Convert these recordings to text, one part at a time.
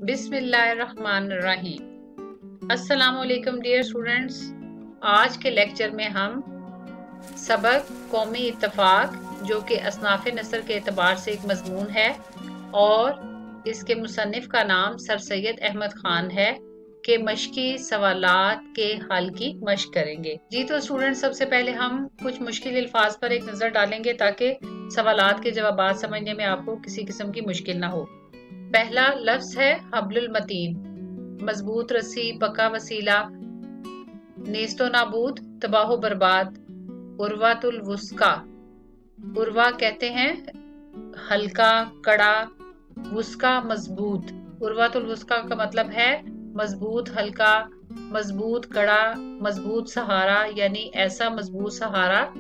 बिस्मिल्लाहिर्रहमानिर्रहीम। अस्सलामुअलैकुम dear students. आज के लेक्चर में हम सबक कौमी इत्तफाक जो कि असनाफ नस्र के एतबार से एक मजमून है और इसके मुसन्निफ का नाम सर सैयद अहमद खान है के मश्की सवालात के हल की मश्क करेंगे। जी तो स्टूडेंट, सबसे पहले हम कुछ मुश्किल अल्फाज पर एक नज़र डालेंगे ताकि सवालात के जवाबात समझने में आपको किसी किस्म की मुश्किल ना हो। पहला लफ्ज है हब्लुल मतीन, मजबूत रस्सी, पक्का वसीला, नेस्तो नाबूद, तबाहो बर्बाद। उर्वातुल वुस्का, उर्वा कहते हैं हल्का, कड़ा, वुस्का मजबूत। उर्वातुल वुस्का का मतलब है मजबूत, हल्का, मजबूत, कड़ा, मजबूत सहारा, यानी ऐसा मजबूत सहारा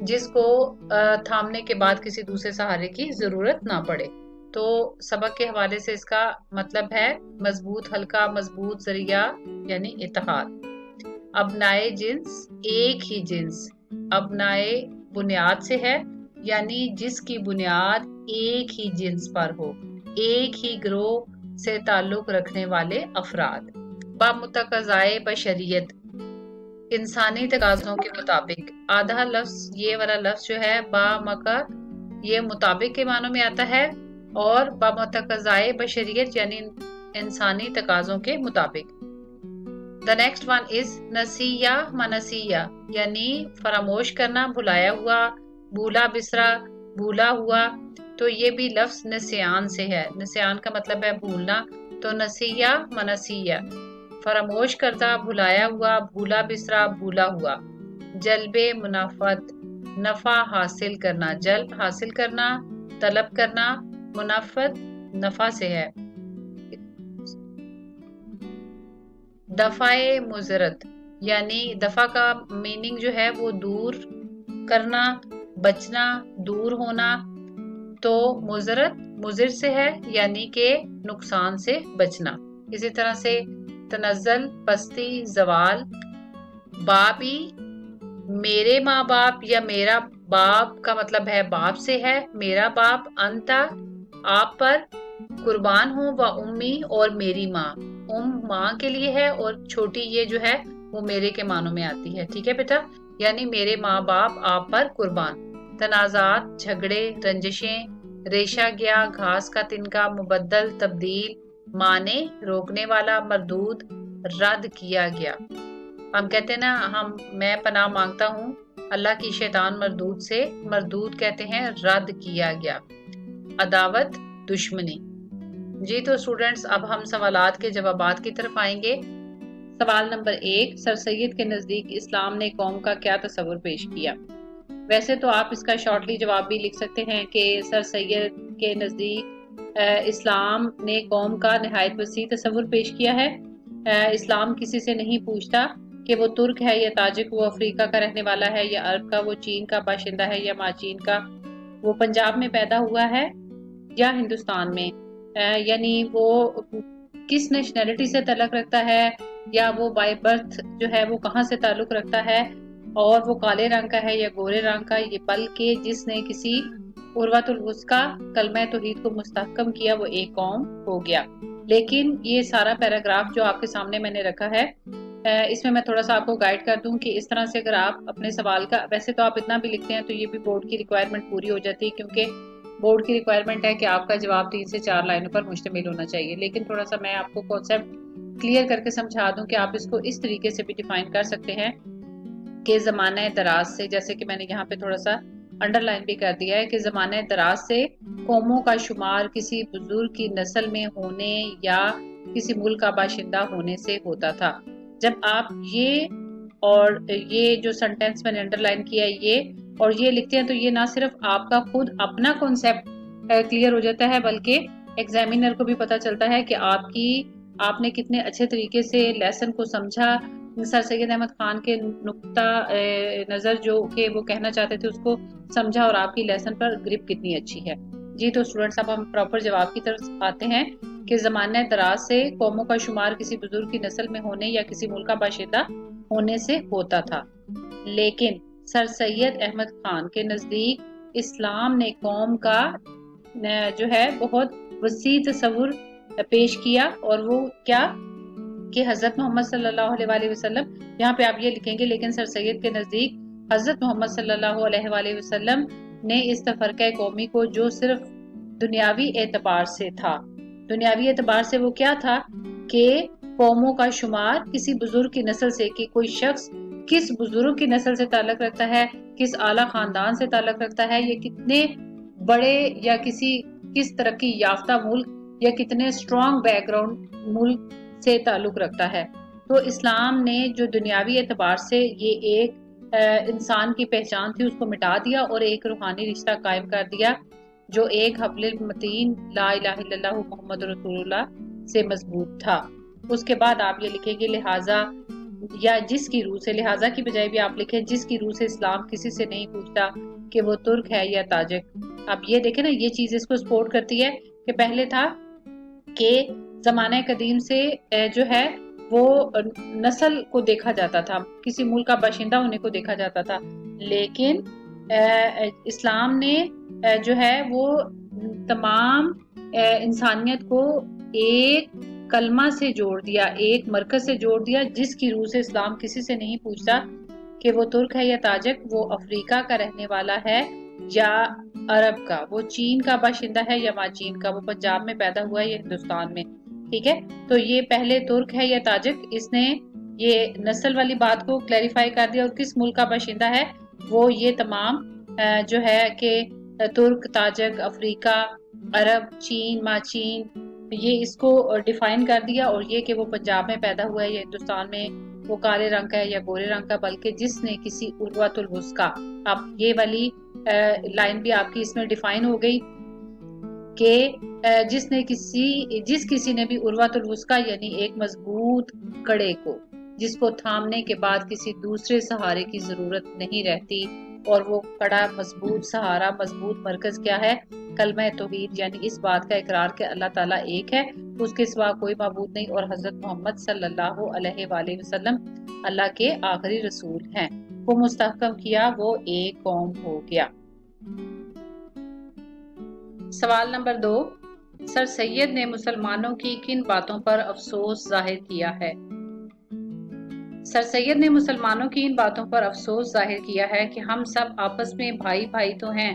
जिसको थामने के बाद किसी दूसरे सहारे की जरूरत ना पड़े। तो सबक के हवाले से इसका मतलब है मजबूत, हल्का, मजबूत जरिया यानी इत्तेहाद। अबनाए जिन्स, एक ही जिन्स। अबनाए बुनियाद से है यानी जिसकी बुनियाद एक ही जिन्स पर हो, एक ही ग्रोह से ताल्लुक रखने वाले अफराद। बामुतक़ज़ाए बशरियत, इंसानी तकाज़ों के मुताबिक। आधा लफ्ज, ये वाला लफ्ज जो है बामका, ये मुताबिक के मानों में आता है और बामुतक़ज़ाए बशरियत यानी इंसानी तकाज़ों के मुताबिक। द नेक्स्ट वन इज नसिया मनसिया, यानी फरामोश करना, भुलाया हुआ, भूला बिसरा, भूला हुआ। तो ये भी लफ्ज नसियान से है। नसियान का मतलब है भूलना, तो नसिया मनसिया, फरामोश करता, भुलाया हुआ, भूला बिसरा, भूला हुआ। जल्बे मुनाफत, नफा हासिल करना, जल्ब हासिल करना, तलब करना, मुनाफत नफा से है। दफाए मुजरत, यानी दफा का मीनिंग जो है वो दूर करना, बचना, दूर होना। तो मुजरत मुजिर से है यानी के नुकसान से बचना। इसी तरह से तनज़्ज़ल पस्ती, जवाल। बाबी, मेरे माँ बाप या मेरा बाप का मतलब है बाप से है, मेरा बाप। अंता, आप पर। कुर्बान हूँ, व उम्मी, और मेरी माँ। माँ के लिए है और छोटी ये जो है वो मेरे के मानों में आती है। ठीक है बेटा, यानी मेरे माँ बाप आप पर कुर्बान। तनाज़ात, झगड़े, रंजिशें। रेशा गया, घास का तिनका, मुबद्दल, तब्दील। माने, रोकने वाला, मरदूद, रद्द किया गया। हम कहते हैं ना, मैं पनाह मांगता हूँ अल्लाह की शैतान मरदूद से। मरदूद कहते हैं रद्द किया गया। अदावत, दुश्मनी। जी तो स्टूडेंट्स, अब हम सवालात के जवाबात की तरफ आएंगे। सवाल नंबर 1, सर सैयद के नज़दीक इस्लाम ने कौम का क्या तस्वुर पेश किया। वैसे तो आप इसका शॉर्टली जवाब भी लिख सकते हैं कि सर सैयद के नज़दीक इस्लाम ने कौम का नहायत वसी तस्वुर पेश किया है। इस्लाम किसी से नहीं पूछता कि वो तुर्क है या ताजिक, वो अफ्रीका का रहने वाला है या अरब का, वो चीन का बाशिंदा है या माचीन का, वो पंजाब में पैदा हुआ है या हिंदुस्तान में, यानी वो किस नेशनैलिटी से ताल्लुक रखता है या वो बाय बर्थ जो है वो कहाँ से ताल्लुक रखता है, और वो काले रंग का है या गोरे रंग का, ये बल्कि जिसने किसी उर्वतुल वुस्का कलमा तौहीद को मुस्तहकम किया वो एक कौम हो गया। लेकिन ये सारा पैराग्राफ जो आपके सामने मैंने रखा है, इसमें मैं थोड़ा सा आपको गाइड कर दूं कि इस तरह से अगर आप अपने सवाल का, वैसे तो आप इतना भी लिखते हैं तो ये भी बोर्ड की रिक्वायरमेंट पूरी हो जाती है, क्योंकि बोर्ड की रिक्वायरमेंट है कि आपका जवाब 3 से 4 लाइनों पर मुश्तमिल होना चाहिए। लेकिन थोड़ा सा मैं आपको कॉन्सेप्ट क्लियर करके समझा दूं कि आप इसको इस तरीके से भी डिफाइन कर सकते हैं कि ज़माने दराज से, जैसे कि मैंने यहाँ पे थोड़ा सा अंडरलाइन भी कर दिया है कि ज़माने दराज से कौमों का शुमार किसी बुजुर्ग की नस्ल में होने या किसी मुल्क का बाशिंदा होने से होता था। जब आप ये और ये जो सेंटेंस मैंने अंडरलाइन किया है ये और ये लिखते हैं तो ये ना सिर्फ आपका खुद अपना कॉन्सेप्ट क्लियर हो जाता है, बल्कि एग्जामिनर को भी पता चलता है कि आपने कितने अच्छे तरीके से लेसन को समझा। सर सैयद अहमद खान के नुक्ता नज़र जो कि वो कहना चाहते थे उसको समझा और आपकी लेसन पर ग्रिप कितनी अच्छी है। जी तो स्टूडेंट्स, अब हम प्रॉपर जवाब की तरफ आते हैं कि ज़माने दराज से कौमों का शुमार किसी बुजुर्ग की नस्ल में होने या किसी मुल्क का बाशिंदा होने से होता था। लेकिन सर सैयद अहमद खान के नज़दीक इस्लाम ने कौम का जो है बहुत वसी तस्वुर پیش کیا، اور وہ کیا کہ حضرت محمد صلی اللہ علیہ وآلہ وسلم، یہاں پہ آپ یہ لکھیں گے لیکن سر سید کے نزدیک حضرت محمد صلی اللہ علیہ وآلہ وسلم نے اس تفرقہ قومی کو جو صرف دنیاوی اعتبار سے تھا، دنیاوی اعتبار سے وہ کیا تھا کہ قوموں کا شمار کسی بزرگ کی نسل سے، کہ کوئی شخص کس بزرگ کی نسل سے تعلق رکھتا ہے، کس اعلیٰ خاندان سے تعلق رکھتا ہے، یا کتنے بڑے یا کس ترقی یافتہ ملک یا کتنے سٹرونگ بیک گراؤنڈ ملک سے تعلق رکھتا ہے۔ تو اسلام نے جو دنیاوی اعتبار سے یہ ایک انسان کی پہچان تھی اس کو مٹا دیا اور ایک روحانی رشتہ قائم کر دیا جو ایک حبل المتین لا الہ الا اللہ محمد رسول اللہ سے مضبوط تھا۔ اس کے بعد آپ یہ لکھیں گے لہٰذا یا جس کی روح سے، لہٰذا کی بجائے بھی آپ لکھیں جس کی روح سے اسلام کسی سے نہیں پوچھتا کہ وہ ترک ہے یا تاجک۔ اب یہ دیکھیں نا، یہ چیز اس کو سپورٹ کرتی ہے کہ پہلے تھا کہ زمانہ قدیم سے جو ہے وہ نسل کو دیکھا جاتا تھا، کسی ملک کا باشندہ ہونے کو دیکھا جاتا تھا، لیکن اسلام نے جو ہے وہ تمام انسانیت کو ایک کلمہ سے جوڑ دیا، ایک مرکز سے جوڑ دیا، جس کی روح سے اسلام کسی سے نہیں پوچھتا کہ وہ ترک ہے یا تاجک، وہ افریقہ کا رہنے والا ہے یا عرب کا، وہ چین کا باشندہ ہے یا ماچین کا، وہ پنجاب میں پیدا ہوا ہے یا ہندوستان میں، ٹھیک ہے۔ تو یہ پہلے ترک ہے یا تاجک، اس نے یہ نسل والی بات کو کلیریفائی کر دیا، اور کس ملک کا باشندہ ہے وہ یہ تمام جو ہے کہ ترک، تاجک، افریقہ، عرب، چین، ماچین، یہ اس کو ڈیفائن کر دیا، اور یہ کہ وہ پنجاب میں پیدا ہوا ہے یا ہندوستان میں، وہ کالے رنگ کا ہے یا گورے رنگ کا، بلکہ جس نے کسی عروۃ الوثقی، اب یہ والی لائن بھی آپ کی اس میں ڈیفائن ہو گئی کہ جس کسی نے بھی عروۃ الوثقی یعنی ایک مضبوط کڑے کو، جس کو تھامنے کے بعد کسی دوسرے سہارے کی ضرورت نہیں رہتی، اور وہ کڑا، مضبوط سہارا، مضبوط مرکز کیا ہے؟ کلمہ توحید، یعنی اس بات کا اقرار کہ اللہ تعالیٰ ایک ہے، اس کے سوا کوئی معبود نہیں، اور حضرت محمد صلی اللہ علیہ وآلہ وسلم اللہ کے آخری رسول ہیں، وہ مستحکم کیا، وہ ایک قوم ہو گیا۔ سوال نمبر 2، سر سید نے مسلمانوں کی کن باتوں پر افسوس ظاہر کیا ہے؟ سر سید نے مسلمانوں کی ان باتوں پر افسوس ظاہر کیا ہے کہ ہم سب آپس میں بھائی بھائی تو ہیں،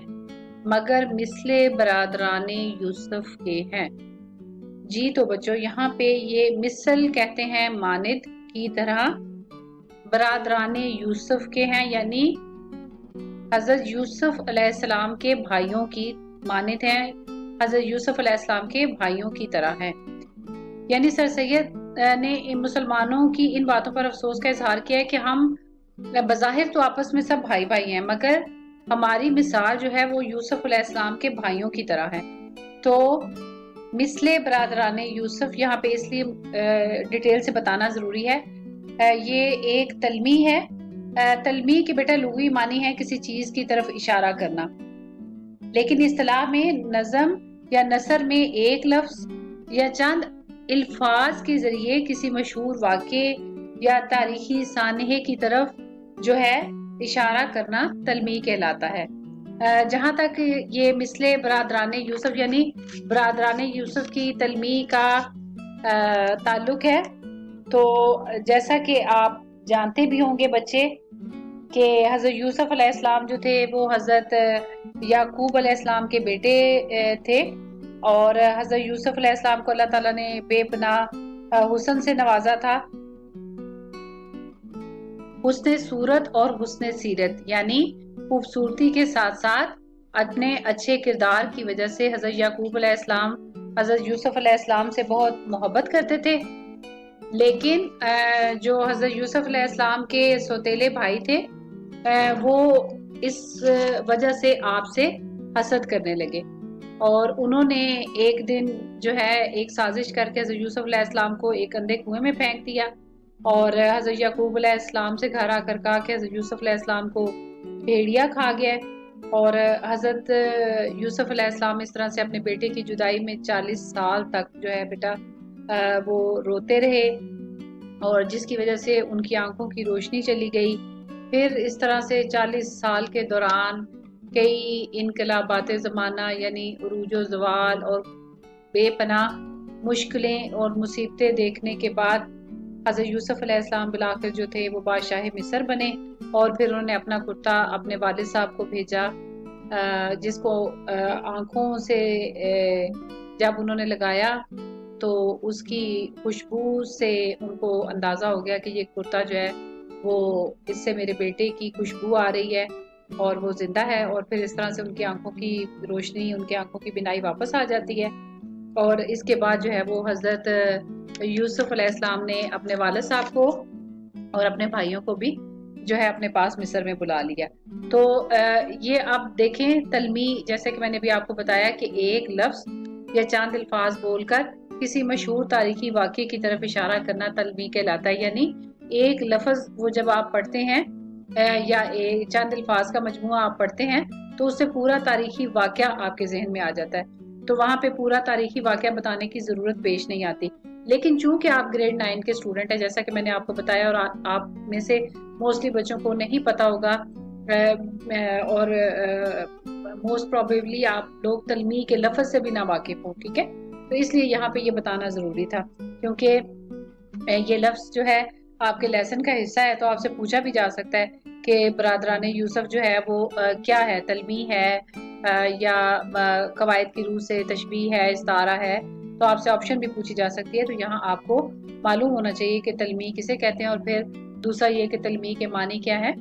مگر مثل برادران یوسف کے ہیں۔ جی تو بچوں، یہاں پہ یہ مثل کہتے ہیں مانند کی طرح، برادران یوسف کے ہیں یعنی حضرت یوسف علیہ السلام کے بھائیوں کی مانند ہیں، حضرت یوسف علیہ السلام کے بھائیوں کی طرح ہیں۔ یعنی سر سید نے مسلمانوں کی ان باتوں پر افسوس کا اظہار کیا ہے کہ ہم بظاہر تو آپس میں سب بھائی بھائی ہیں، مگر ہماری مثال جو ہے وہ یوسف علیہ السلام کے بھائیوں کی طرح ہے۔ تو مثل برادران یوسف یہاں پہ اس لیے ڈیٹیل سے بتانا ضروری ہے، یہ ایک تلمیح ہے۔ تلمیح کے بیٹا لغوی معنی ہے کسی چیز کی طرف اشارہ کرنا، لیکن اصطلاح میں نظم یا نثر میں ایک لفظ یا چند الفاظ کے ذریعے کسی مشہور واقعے یا تاریخی سانحے کی طرف جو ہے اشارہ کرنا تلمیح کہلاتا ہے۔ جہاں تک یہ مثل برادران یوسف یعنی برادران یوسف کی تلمیح کا تعلق ہے، تو جیسا کہ آپ جانتے بھی ہوں گے بچے کہ حضرت یوسف علیہ السلام جو تھے وہ حضرت یعقوب علیہ السلام کے بیٹے تھے، اور حضرت یوسف علیہ السلام کو اللہ تعالیٰ نے بے پناہ حسن سے نوازا تھا، حسن صورت اور حسن سیرت، یعنی خوبصورتی کے ساتھ ساتھ اپنے اچھے کردار کی وجہ سے حضرت یعقوب علیہ السلام حضرت یوسف علیہ السلام سے بہت محبت کرتے تھے، لیکن جو حضرت یوسف علیہ السلام کے سوتیلے بھائی تھے وہ اس وجہ سے آپ سے حسد کرنے لگے، اور انہوں نے ایک دن جو ہے ایک سازش کر کے حضرت یوسف علیہ السلام کو ایک اندھے کنویں میں پھینک دیا، اور حضرت یعقوب علیہ السلام سے گھر آ کر کہا کہ حضرت یوسف علیہ السلام کو بھیڑیا کھا گیا ہے، اور حضرت یوسف علیہ السلام اس طرح سے اپنے بیٹے کی جدائی میں 40 سال تک جو ہے بیٹا وہ روتے رہے، اور جس کی وجہ سے ان کی آنکھوں کی روشنی چلی گئی۔ پھر اس طرح سے 40 سال کے دوران کئی انقلابات زمانہ یعنی عروج و زوال اور بے پناہ मुश्किलें और मुसीबतें देखने के बाद हज़रत यूसुफ अलैहिस्सलाम बिलाखिर जो थे वो बादशाह मिस्र बने और फिर उन्होंने अपना कुर्ता अपने वालिद साहब को भेजा, जिसको आँखों से जब उन्होंने लगाया तो उसकी खुशबू से उनको अंदाज़ा हो गया कि ये कुर्ता जो है वो इससे मेरे बेटे की खुशबू आ रही है और वो जिंदा है। और फिर इस तरह से उनकी आंखों की रोशनी, उनकी आंखों की बिनाई वापस आ जाती है। और इसके बाद जो है वो हज़रत यूसुफ अलैहिस्सलाम ने अपने वालिद साहब को और अपने भाइयों को भी जो है अपने पास मिस्र में बुला लिया। तो ये आप देखें तलमी, जैसे कि मैंने भी आपको बताया कि एक लफ्ज़ या चंद अल्फाज बोलकर किसी मशहूर तारीखी वाक़े की तरफ इशारा करना तलमी कहलाता है। यानी एक लफ्ज़ वो जब आप पढ़ते हैं या एक चंद अल्फाज का मजमुआ आप पढ़ते हैं तो उससे पूरा तारीखी वाक़या आपके जहन में आ जाता है। तो वहाँ पे पूरा तारीखी वाक़या बताने की ज़रूरत पेश नहीं आती। लेकिन चूंकि आप ग्रेड 9 के स्टूडेंट हैं, जैसा कि मैंने आपको बताया, और आप में से मोस्टली बच्चों को नहीं पता होगा और मोस्ट प्रोबेबली आप लोग तलमी के लफ्ज़ से भी ना वाकिफ हो, ठीक है। तो इसलिए यहाँ पे ये बताना ज़रूरी था, क्योंकि ये लफ्ज़ जो है आपके लेसन का हिस्सा है। तो आपसे पूछा भी जा सकता है कि बरादरान यूसुफ जो है वो क्या है, तलमी है या कवायद की रूह से तशबीह है, इस्तारा है। तो आपसे ऑप्शन भी पूछी जा सकती है। तो यहाँ आपको मालूम होना चाहिए कि तलमी किसे कहते हैं, और फिर दूसरा ये कि तलमी के मानी क्या है,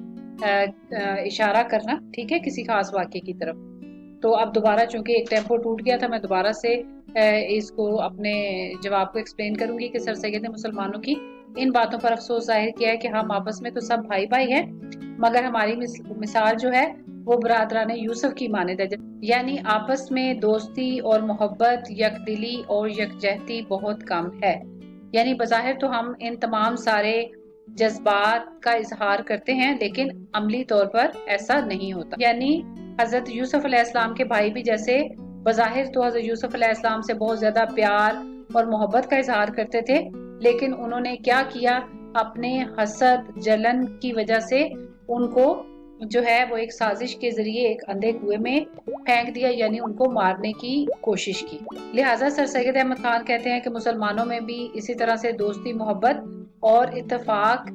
इशारा करना, ठीक है, किसी खास वाक़े की तरफ। तो अब दोबारा चूंकि एक टेम्पो टूट गया था, मैं दोबारा से इसको अपने जवाब को एक्सप्लेन करूंगी कि सर सैयद ने मुसलमानों की इन बातों पर अफसोस जाहिर किया है कि हम आपस में तो सब भाई भाई हैं, मगर हमारी मिसाल जो है वो बरादरान यूसुफ की मानद है। यानी आपस में दोस्ती और मोहब्बत, यकदिली और यकजहती बहुत कम है। यानी बज़ाहिर तो हम इन तमाम सारे जज्बात का इजहार करते हैं, लेकिन अमली तौर पर ऐसा नहीं होता। यानी हज़रत यूसुफ अलैहिस्सलाम के भाई भी जैसे बज़ाहिर तो हज़रत यूसुफ अलैहिस्सलाम से बहुत ज़्यादा प्यार और मोहब्बत का इजहार करते थे, लेकिन उन्होंने क्या किया, अपने हसद जलन की वजह से उनको जो है वो एक साजिश के जरिए एक अंधे कुएं में फेंक दिया, यानी उनको मारने की कोशिश की। लिहाजा सर सैयद अहमद खान कहते हैं कि मुसलमानों में भी इसी तरह से दोस्ती, मोहब्बत और इत्तेफाक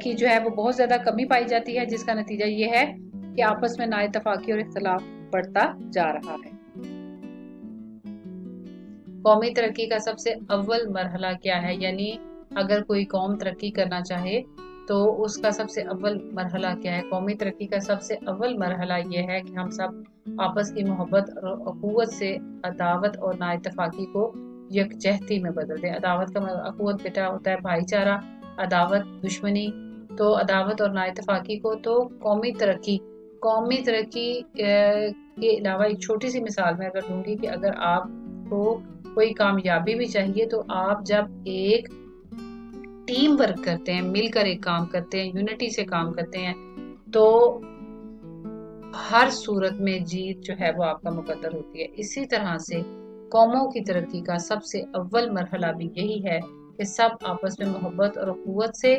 की जो है वो बहुत ज्यादा कमी पाई जाती है, जिसका नतीजा ये है कि आपस में नाइतफाकी और इख्तलाफ बढ़ता जा रहा है। कौमी तरक्की का सबसे अव्वल मरहला क्या है, यानी अगर कोई कौम तरक्की करना चाहे तो उसका सबसे अव्वल मरहला क्या है। कौमी तरक्की का सबसे अव्वल मरहला यह है कि हम सब आपस की मोहब्बत और अखुवत से अदावत और नाइतफाकी को यकजहती में बदल दें। अदावत का अखुवत बेटा होता है भाईचारा, अदावत दुश्मनी। तो अदावत और नाइतफाकी को तो कौमी तरक्की के अलावा एक छोटी सी मिसाल में अगर दूंगी कि अगर आपको कोई कामयाबी भी चाहिए तो आप जब एक टीम वर्क करते हैं, मिलकर एक काम करते हैं, यूनिटी से काम करते हैं, तो हर सूरत में जीत जो है वो आपका मुकद्दर होती है। इसी तरह से कौमों की तरक्की का सबसे अव्वल मरहला भी यही है कि सब आपस में मोहब्बत और अखुवत से,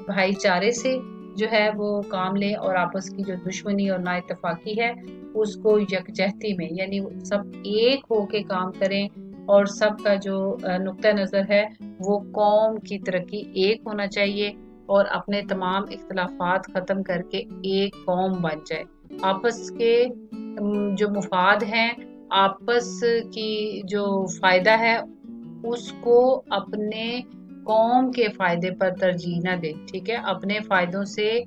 भाईचारे से जो है वो काम लें और आपस की जो दुश्मनी और नाइतफाकी है उसको यकजहती में, यानी सब एक होके काम करें और सबका जो नुक्ता नज़र है वो कौम की तरक्की एक होना चाहिए और अपने तमाम इख्तलाफात ख़त्म करके एक कौम बन जाए। आपस के जो मुफाद हैं, आपस की जो फ़ायदा है उसको अपने कौम के फ़ायदे पर तरजीह न दे, ठीक है। अपने फ़ायदों से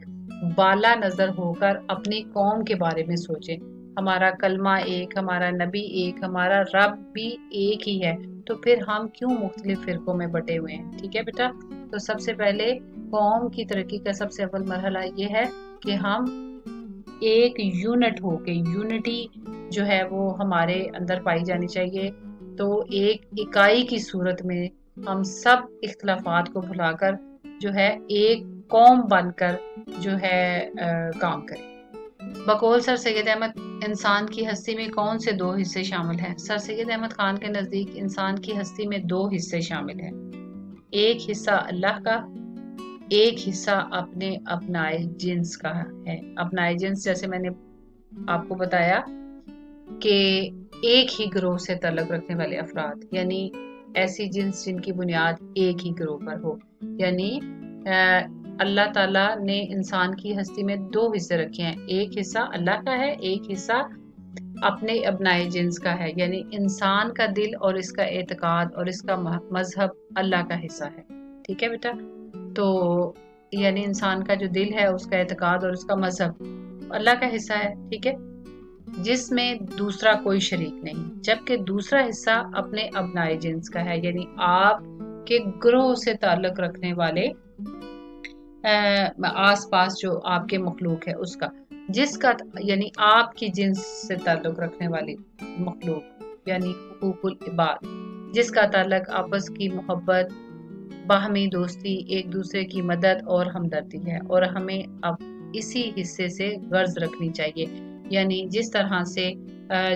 बाला नज़र होकर अपनी कौम के बारे में सोचें। हमारा कलमा एक, हमारा नबी एक, हमारा रब भी एक ही है, तो फिर हम क्यों मुख्तलिफ फ़िरकों में बटे हुए हैं, ठीक है बेटा। तो सबसे पहले कौम की तरक्की का सबसे अव्वल मरहला ये है कि हम एक यूनिट हो के, यूनिटी जो है वो हमारे अंदर पाई जानी चाहिए। तो एक इकाई की सूरत में हम सब इख्तलाफात को भुलाकर जो है एक कौम बनकर जो है काम करें। बकौल सर सैयद अहमद, इंसान की हस्ती में कौन से दो हिस्से शामिल हैं। सर सैयद अहमद खान के नज़दीक इंसान की हस्ती में दो हिस्से शामिल हैं। एक हिस्सा अल्लाह का, एक हिस्सा अपने अपनाए जिन्स का है। अपनाए जिन्स जैसे मैंने आपको बताया कि ایک ہی گروہ سے تعلق رکھنے والے افراد، یعنی ایسی جنس جن کی بنیاد ایک ہی گروہ پر ہو. یعنی اللہ تعالیٰ نے انسان کی ہستی میں 2 حصے رکھے ہیں، ایک حصہ اللہ کا ہے، ایک حصہ اپنے ابنائے جنس کا ہے. یعنی انسان کا دل اور اس کا اعتقاد اور اس کا مذہب اللہ کا حصہ ہے. ٹھیک ہے بیٹا؟ تو یعنی انسان کا جو دل ہے، اس کا اعتقاد اور اس کا مذہب اللہ کا حصہ ہے. ٹھیک ہے؟ جس میں دوسرا کوئی شریک نہیں، جبکہ دوسرا حصہ اپنے ابنائے جنس کا ہے، یعنی آپ کے گروہ سے تعلق رکھنے والے آس پاس جو آپ کے مخلوق ہے اس کا، جس کا یعنی آپ کی جنس سے تعلق رکھنے والی مخلوق، یعنی حقوق العباد، جس کا تعلق آپس کی محبت، باہمی دوستی، ایک دوسرے کی مدد اور ہمدردی ہے. اور ہمیں اب اسی حصے سے غرض رکھنی چاہیے، یعنی جس طرح سے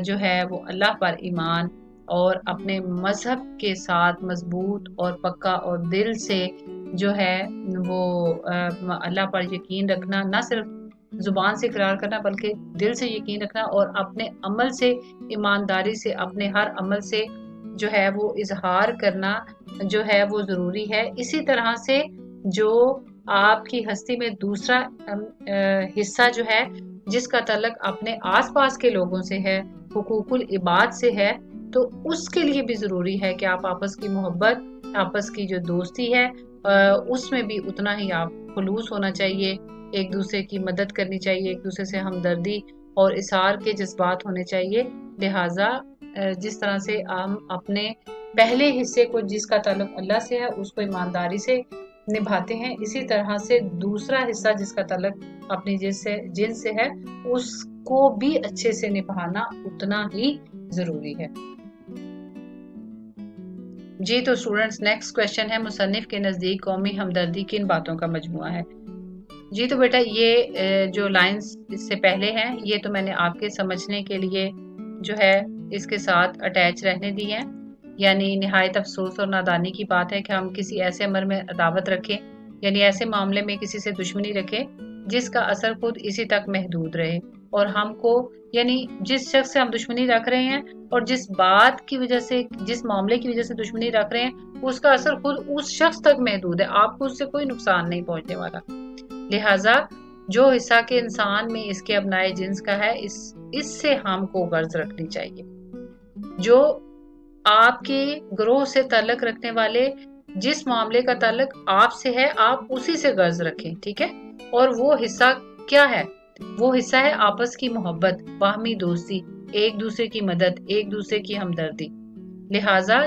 جو ہے وہ اللہ پر ایمان اور اپنے مذہب کے ساتھ مضبوط اور پکا اور دل سے جو ہے وہ اللہ پر یقین رکھنا، نہ صرف زبان سے اقرار کرنا بلکہ دل سے یقین رکھنا، اور اپنے عمل سے ایمانداری سے اپنے ہر عمل سے جو ہے وہ اظہار کرنا جو ہے وہ ضروری ہے. اسی طرح سے جو آپ کی ہستی میں دوسرا حصہ جو ہے جس کا تعلق اپنے آس پاس کے لوگوں سے ہے، حقوق العباد سے ہے، تو اس کے لیے بھی ضروری ہے کہ آپ آپس کی محبت، آپس کی جو دوستی ہے اس میں بھی اتنا ہی آپ خلوص ہونا چاہیے، ایک دوسرے کی مدد کرنی چاہیے، ایک دوسرے سے ہمدردی اور اثار کے جذبات ہونے چاہیے. لہٰذا جس طرح سے ہم اپنے پہلے حصے کو جس کا تعلق اللہ سے ہے اس کو ایمانداری سے نبھاتے ہیں، اسی طرح سے دوسرا حصہ جس کا تعلق اپنی جنس سے ہے اس کو بھی اچھے سے نبھانا اتنا ہی ضروری ہے. جی تو اسٹوڈنٹس، نیکسٹ کویشچن ہے مصنف کے نزدیک قومی ہمدردی کن باتوں کا مجموعہ ہے؟ جی تو بیٹا یہ جو لائنز اس سے پہلے ہیں یہ تو میں نے آپ کے سمجھنے کے لیے جو ہے اس کے ساتھ اٹیچ رہنے دی ہیں. یعنی نہایت افسوس اور نادانی کی بات ہے کہ ہم کسی ایسے امر میں عداوت رکھیں، یعنی ایسے معاملے میں کسی سے دشمنی رکھیں جس کا اثر خود اسی تک محدود رہے، اور ہم کو یعنی جس شخص سے ہم دشمنی رکھ رہے ہیں اور جس بات کی وجہ سے، جس معاملے کی وجہ سے دشمنی رکھ رہے ہیں اس کا اثر خود اس شخص تک محدود ہے، آپ کو اس سے کوئی نقصان نہیں پہنچنے والا. لہٰذا جو حصہ کے انسان میں اس کے ابنائے جنس کا ہے اس سے ہم کو غرض رکھنی چاہیے. جو آپ کے گروہ سے تعلق رکھنے والے جس معاملے کا تعلق آپ سے ہے آپ اسی سے غرض رکھیں. ٹھیک ہے؟ اور وہ حصہ کیا ہے؟ وہ حصہ ہے آپس کی محبت، باہمی دوستی، ایک دوسرے کی مدد، ایک دوسرے کی ہمدردی. لہٰذا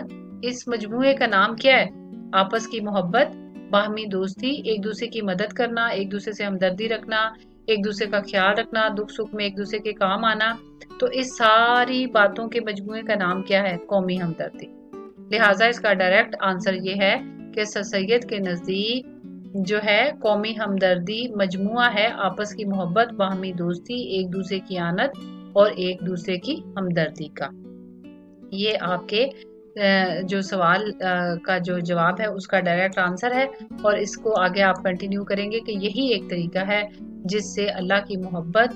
اس مجموعے کا نام کیا ہے؟ آپس کی محبت، باہمی دوستی، ایک دوسرے کی مدد کرنا، ایک دوسرے سے ہمدردی رکھنا، ایک دوسرے کا خیال رکھنا، دکھ سکھ میں ایک دوسرے کے کام آنا. تو اس ساری باتوں کے مجموعے کا نام کیا ہے؟ قومی ہمدردی. لہٰذا اس کا ڈائریکٹ آنسر یہ ہے کہ سر سید کے نزدیک جو ہے قومی ہمدردی مجموعہ ہے آپس کی محبت، باہمی دوستی، ایک دوسرے کی آنت اور ایک دوسرے کی ہمدردی کا. یہ آپ کے جو سوال کا جو جواب ہے اس کا ڈائریکٹ آنسر ہے، اور اس کو آگے آپ کنٹینیو کریں گے کہ یہی ایک طریقہ ہے جس سے اللہ کی محبت،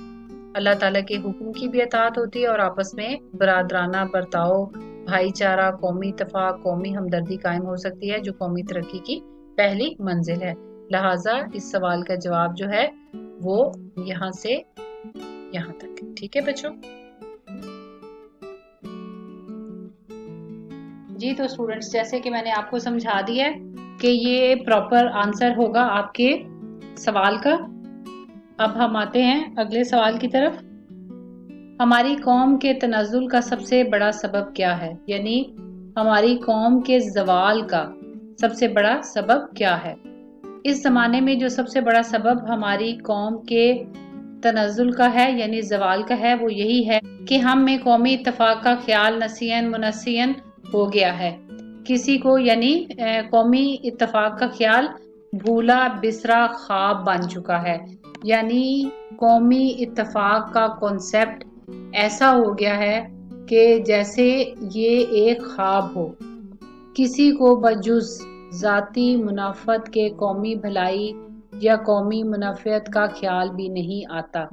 اللہ تعالیٰ کے حکم کی بھی اطاعت ہوتی ہے اور آپس میں برادرانہ برتاؤ، بھائی چارہ، قومی اتفاق، قومی ہمدردی قائم ہو سکتی ہے جو قومی ترقی کی پہلی منزل ہے. لہٰذا اس سوال کا جواب جو ہے وہ یہاں سے یہاں تک. ٹھیک ہے بچوں؟ جی تو اسٹوڈنٹس، جیسے کہ میں نے آپ کو سمجھا دیا ہے کہ یہ پراپر آنسر ہوگا آپ کے سوال کا. اب ہم آتے ہیں اگلے سوال کی طرف. ہماری قوم کے تنزل کا سب سے بڑا سبب کیا ہے؟ یعنی ہماری قوم کے زوال کا سب سے بڑا سبب کیا ہے؟ اس زمانے میں جو سب سے بڑا سبب ہماری قوم کے تنزل کا ہے یعنی زوال کا ہے وہ یہی ہے کہ ہم میں قومی اتفاق کا خیال نسین منسین ہو گیا ہے. کسی کو یعنی قومی اتفاق کا خیال بھولا بسرا خواب بن چکا ہے. یعنی قومی اتفاق کا کانسیپٹ ایسا ہو گیا ہے کہ جیسے یہ ایک خواب ہو. کسی کو بجز ذاتی منافعت کے قومی بھلائی یا قومی منافعت کا خیال بھی نہیں آتا.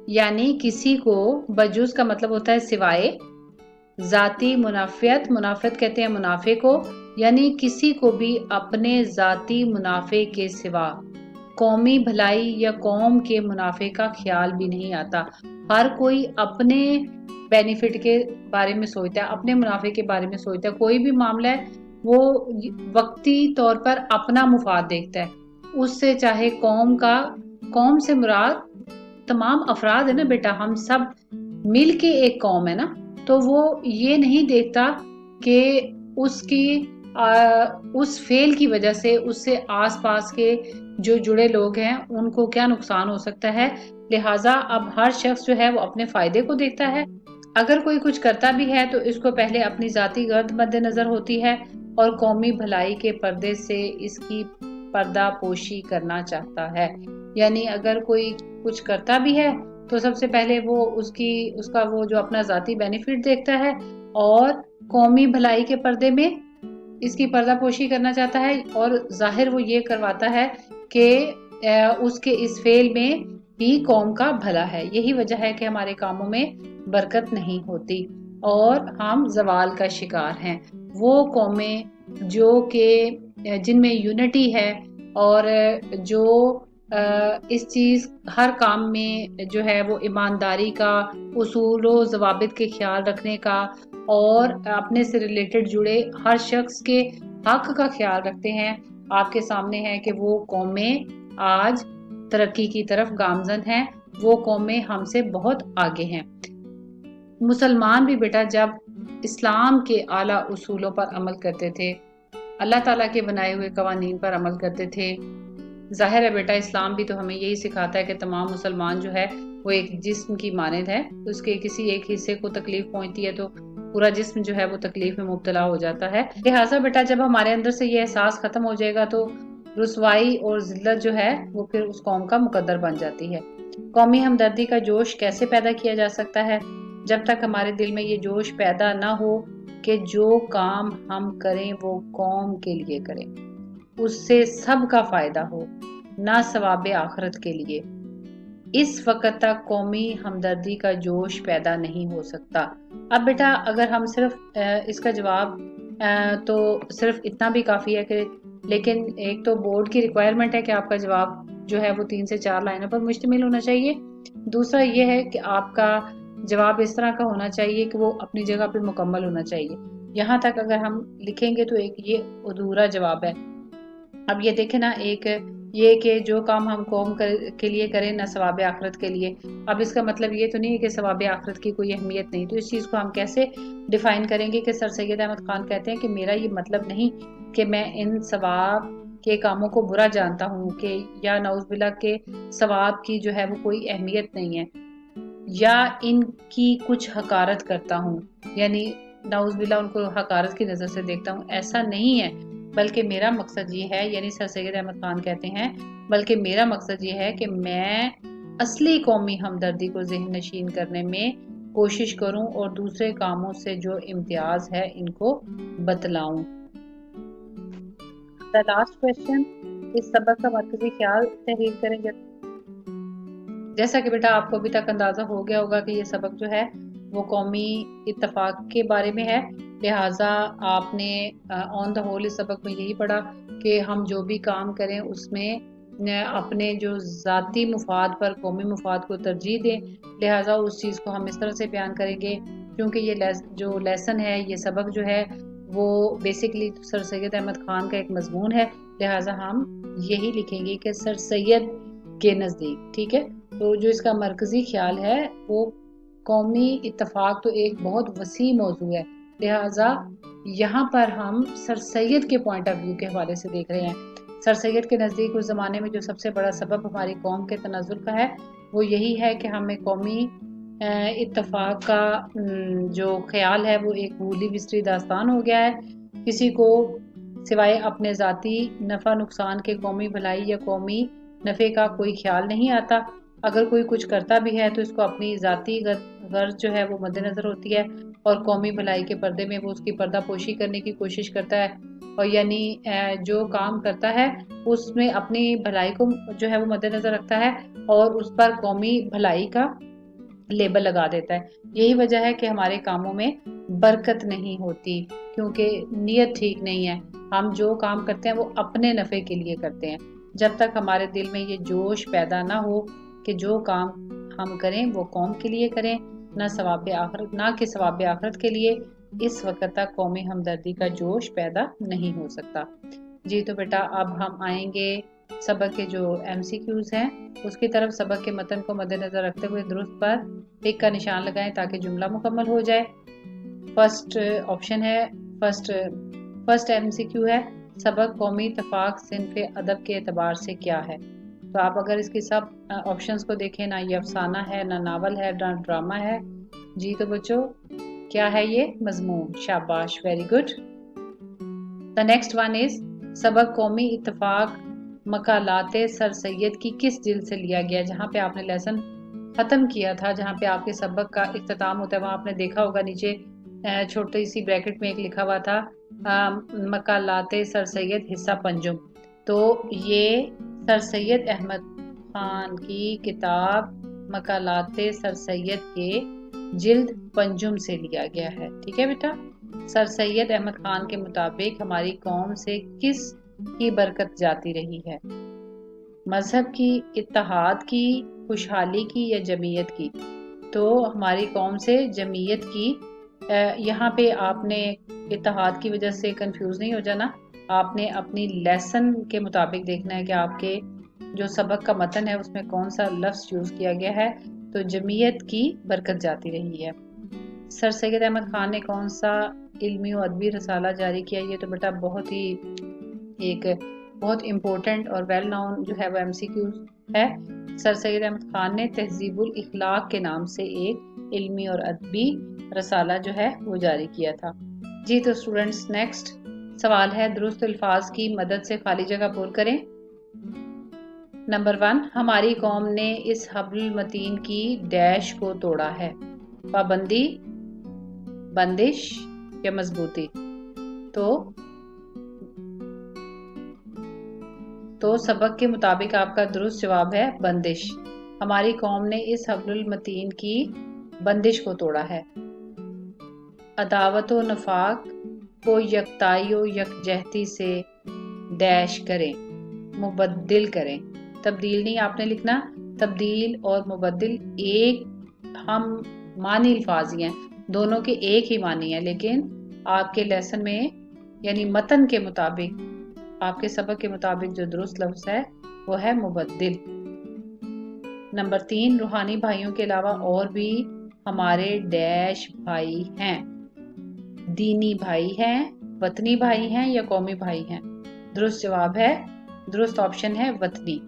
یعنی کسی کو بجز کا مطلب ہوتا ہے سوائے، ذاتی منافعت، منافعت کہتے ہیں منافع کو، یعنی کسی کو بھی اپنے ذاتی منافع کے سوا قومی بھلائی یا قوم کے منافع کا خیال بھی نہیں آتا۔ ہر کوئی اپنے بینیفٹ کے بارے میں سوچتا ہے، اپنے منافع کے بارے میں سوچتا ہے۔ کوئی بھی معاملہ ہے وہ وقتی طور پر اپنا مفاد دیکھتا ہے، اس سے چاہے قوم کا، قوم سے مراد تمام افراد ہے نا بیٹا، ہم سب مل کے ایک قوم ہے نا، تو وہ یہ نہیں دیکھتا کہ اس کی اس فیل کی وجہ سے اس سے آس پاس کے جو جڑے لوگ ہیں ان کو کیا نقصان ہو سکتا ہے۔ لہٰذا اب ہر شخص جو ہے وہ اپنے فائدے کو دیکھتا ہے۔ اگر کوئی کچھ کرتا بھی ہے تو اس کو پہلے اپنی ذاتی غرض مد نظر ہوتی ہے اور قومی بھلائی کے پردے سے اس کی پردہ پوشی کرنا چاہتا ہے۔ یعنی اگر کوئی کچھ کرتا بھی ہے تو سب سے پہلے وہ اس کا وہ جو اپنا ذاتی بینیفٹ دیکھتا ہے اور قومی بھلائی کے پردے میں اس کی پردہ پوشی کرنا چاہتا ہے، اور ظاہر وہ یہ کرواتا ہے کہ اس کے اس فعل میں بھی قوم کا بھلا ہے۔ یہی وجہ ہے کہ ہمارے کاموں میں برکت نہیں ہوتی اور ہم زوال کا شکار ہیں۔ وہ قومیں جو کہ جن میں یونٹی ہے اور جو اس چیز ہر کام میں جو ہے وہ ایمانداری کا، اصول و ضوابط کے خیال رکھنے کا اور اپنے سے ریلیٹڈ جڑے ہر شخص کے حق کا خیال رکھتے ہیں، آپ کے سامنے ہے کہ وہ قومیں آج ترقی کی طرف گامزن ہیں، وہ قومیں ہم سے بہت آگے ہیں۔ مسلمان بھی بیٹا جب اسلام کے اعلیٰ اصولوں پر عمل کرتے تھے، اللہ تعالیٰ کے بنائے ہوئے قوانین پر عمل کرتے تھے، ظاہر ہے بیٹا اسلام بھی تو ہمیں یہی سکھاتا ہے کہ تمام مسلمان جو ہے وہ ایک جسم کی مانند ہے، اس کے کسی ایک حصے کو تکلیف پہنچتی ہے تو پورا جسم جو ہے وہ تکلیف میں مبتلا ہو جاتا ہے۔ لہٰذا بیٹا جب ہمارے اندر سے یہ احساس ختم ہو جائے گا تو رسوائی اور ذلت جو ہے وہ پھر اس قوم کا مقدر بن جاتی ہے۔ قومی ہمدردی کا جوش کیسے پیدا کیا جا سکتا ہے؟ جب تک ہمارے دل میں یہ جوش پیدا نہ ہو کہ جو کام ہم کریں وہ قوم کے لیے کریں، اس سے سب کا فائدہ ہو، نہ ثواب آخرت کے لیے، اس وقت تک قومی ہمدردی کا جوش پیدا نہیں ہو سکتا۔ اب بیٹا اگر ہم صرف اس کا جواب تو صرف اتنا بھی کافی ہے کہ، لیکن ایک تو بورڈ کی ریکوائرمنٹ ہے کہ آپ کا جواب جو ہے وہ 3 سے 4 لائنوں پر مشتمل ہونا چاہیے۔ دوسرا یہ ہے کہ آپ کا جواب اس طرح کا ہونا چاہیے کہ وہ اپنی جگہ پہ مکمل ہونا چاہیے۔ یہاں تک اگر ہم لکھیں گے تو ایک یہ ادھورا جواب ہے۔ اب یہ دیکھیں نا، ایک یہ کہ جو کام ہم قوم کے لیے کریں نہ ثواب آخرت کے لیے، اب اس کا مطلب یہ تو نہیں ہے کہ ثواب آخرت کی کوئی اہمیت نہیں، تو اس چیز کو ہم کیسے ڈیفائن کریں گے کہ سر سید احمد خان کہتے ہیں کہ میرا یہ مطلب نہیں کہ میں ان ثواب کے کاموں کو برا جانتا ہوں کہ یا نعوذ باللہ کے ثواب کی جو ہے وہ کوئی اہمیت نہیں ہے یا ان کی کچھ حقارت کرتا ہوں، یعنی نعوذ باللہ ان کو حقارت کی نظر سے دیکھتا ہوں، ایسا نہیں ہے۔ بلکہ میرا مقصد یہ ہے، یعنی سر سید احمد خان کہتے ہیں، بلکہ میرا مقصد یہ ہے کہ میں اصلی قومی ہمدردی کو ذہن نشین کرنے میں کوشش کروں اور دوسرے کاموں سے جو امتیاز ہے ان کو بتلاؤں۔ The last question، اس سبق کا مرکزی خیال تحریر کریں گے۔ جیسا کہ بیٹا آپ کو ابھی تک اندازہ ہو گیا ہوگا کہ یہ سبق جو ہے وہ قومی اتفاق کے بارے میں ہے، لہٰذا آپ نے آن دا ہول اس سبق میں یہی پڑھا کہ ہم جو بھی کام کریں اس میں اپنے جو ذاتی مفاد پر قومی مفاد کو ترجیح دیں، لہٰذا اس چیز کو ہم اس طرح سے بیان کریں گے کیونکہ یہ جو لیسن ہے، یہ سبق جو ہے وہ بیسکلی سر سید احمد خان کا ایک مضمون ہے، لہٰذا ہم یہی لکھیں گے کہ سر سید کے نزدیک، ٹھیک ہے۔ تو جو اس کا مرکزی خیال ہے وہ قومی اتفاق تو ایک بہت وسیع موضوع ہے، لہٰذا یہاں پر ہم سر سید کے پوائنٹ آف ویو کے حوالے سے دیکھ رہے ہیں۔ سر سید کے نزدیک اس زمانے میں جو سب سے بڑا سبب ہماری قوم کے تنزل کا ہے وہ یہی ہے کہ ہمیں قومی اتفاق کا جو خیال ہے وہ ایک بھولی بسری داستان ہو گیا ہے۔ کسی کو سوائے اپنے ذاتی نفع نقصان کے قومی بھلائی یا قومی نفع کا کوئی خیال نہیں آتا۔ اگر کوئی کچھ کرتا بھی ہے تو اس کو اپنی ذاتی غرض جو ہے وہ مد نظر ہوتی ہے اور قومی بھلائی کے پردے میں وہ اس کی پردہ پوشی کرنے کی کوشش کرتا ہے، اور یعنی جو کام کرتا ہے اس میں اپنی بھلائی کو جو ہے وہ مد نظر رکھتا ہے اور اس پر قومی بھلائی کا لیبل لگا دیتا ہے۔ یہی وجہ ہے کہ ہمارے کاموں میں बरकत नहीं होती, क्योंकि नीयत ठीक नहीं है। हम जो काम करते हैं वो अपने नफ़े के लिए करते हैं। जब तक हमारे दिल में ये जोश पैदा ना हो कि जो काम हम करें वो कौम के लिए करें, ना कि सवाब आखिरत के लिए, इस वक्त तक कौमी हमदर्दी का जोश पैदा नहीं हो सकता। जी तो बेटा अब हम आएंगे सबक के जो MCQs हैं उसकी तरफ। सबक के मतन को मद्देनजर रखते हुए दुरुस्त पर टिक का निशान लगाएं ताकि जुमला मुकम्मल हो जाए। फर्स्ट ऑप्शन है, फर्स्ट MCQ है, सबक कौमी इत्तेफाक सिन्फ अदब के एतबार से क्या है। तो आप अगर इसकी सब ऑप्शंस को देखें, ना ये अफसाना है, ना नावल है, ना ड्रामा है। जी तो बच्चों क्या है ये? मजमून। शाबाश, very good. The next one is सबक कौमी इत्तेफाक मकालाते सर सैयद की किस जिल्द से लिया गया। जहाँ पे आपने लेसन खत्म किया था, जहाँ पे आपके सबक का इख्तिताम होता है, वहाँ आपने देखा होगा नीचे छोटी सी ब्रैकेट में एक लिखा हुआ था मकालाते सर सैयद हिस्सा पंजुम। तो ये सर सैयद अहमद खान की किताब मकालाते सर सैयद के जिल्द पंजुम से लिया गया है। ठीक है बेटा। सर सैयद अहमद खान के मुताबिक हमारी कौम से किस की बरकत जाती रही है? मजहब की, इत्तेहाद की, खुशहाली की या जमीयत की? तो हमारी कौम से जमीयत की। यहाँ पे आपने इत्तेहाद की वजह से कंफ्यूज नहीं हो जाना, आपने अपनी लेसन के मुताबिक देखना है कि आपके जो सबक का मतन है उसमें कौन सा लफ्ज़ यूज़ किया गया है। तो जमीयत की बरकत जाती रही है। सर सैयद अहमद खान ने कौन सा इल्मी और अदबी रसाला जारी किया? ये तो बेटा बहुत इम्पोर्टेंट और वेल नोन जो है वो MCQ है। सर सैयद अहमद खान ने तहजीबुल इखलाक के नाम से एक इल्मी और अदबी रसाला जो है वो जारी किया था। जी तो स्टूडेंट्स नेक्स्ट सवाल है, दुरुस्त अल्फाज की मदद से खाली जगह पुर करें। नंबर 1, हमारी कौम ने इस हब्ल मतीन की डैश को तोड़ा है। पाबंदी, बंदिश या मजबूती? तो सबक के मुताबिक आपका दुरुस्त जवाब है बंदिश। हमारी कौम ने इस हब्लुल मतीन की बंदिश को तोड़ा है। अदावत व नफाक को यकताई व यकजहती से डैश करें, मुबद्दिल करें। तब्दील नहीं आपने लिखना, तब्दील और मुबद्दिल एक हम मानी अल्फाज ही हैं, दोनों के एक ही मानी है, लेकिन आपके लेसन में यानी मतन के मुताबिक, आपके सबक के मुताबिक जो दुरुस्त लफ्ज़ है वो है मुबद्दिल। नंबर 3, रूहानी भाइयों के अलावा और भी हमारे डैश भाई हैं। दीनी भाई हैं, वतनी भाई हैं या कौमी भाई हैं? दुरुस्त जवाब है, दुरुस्त ऑप्शन है वतनी।